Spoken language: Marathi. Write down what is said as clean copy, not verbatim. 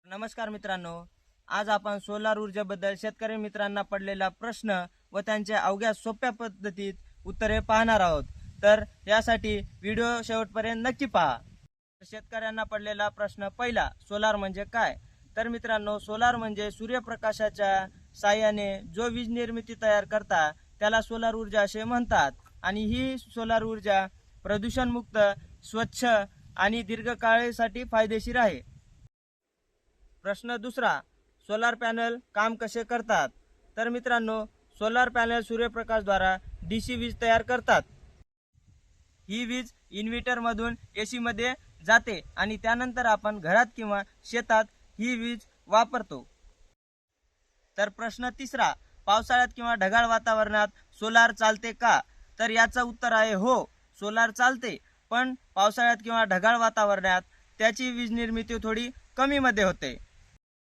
नमस्कार मित्रांनो, आज आपण सोलार ऊर्जेबद्दल शेतकरी मित्रांना पडलेला प्रश्न व त्यांच्या अवघ्या सोप्या पद्धतीत उत्तरे पाहणार आहोत। तर यासाठी व्हिडिओ शेवटपर्यंत नक्की पहा। शेतकऱ्यांना पडलेला प्रश्न पहिला, सोलार म्हणजे काय? तर मित्रांनो, सोलार म्हणजे सूर्यप्रकाशाच्या साहाय्याने जो वीज निर्मिती तयार करता त्याला सोलार ऊर्जा असे म्हणतात आणि ही सोलार ऊर्जा प्रदूषणमुक्त, स्वच्छ आणि दीर्घकाळासाठी फायदेशीर आहे। प्रश्न दुसरा, सोलार पॅनल काम कसे करतात? तर मित्रांनो, सोलार पॅनल सूर्यप्रकाशद्वारा डीसी वीज तयार करतात। ही वीज इन्व्हर्टर मधून एसी मध्ये जाते आणि त्यानंतर आपण घरात किंवा शेतात ही वीज वापरतो। तर प्रश्न तिसरा, पावसाळ्यात किंवा ढगाळ वातावरणात सोलार चालते का? तर याचं उत्तर आहे हो, सोलार चालते, पण पावसाळ्यात किंवा ढगाळ वातावरणात त्याची वीज निर्मिती थोडी कमी मध्ये होते।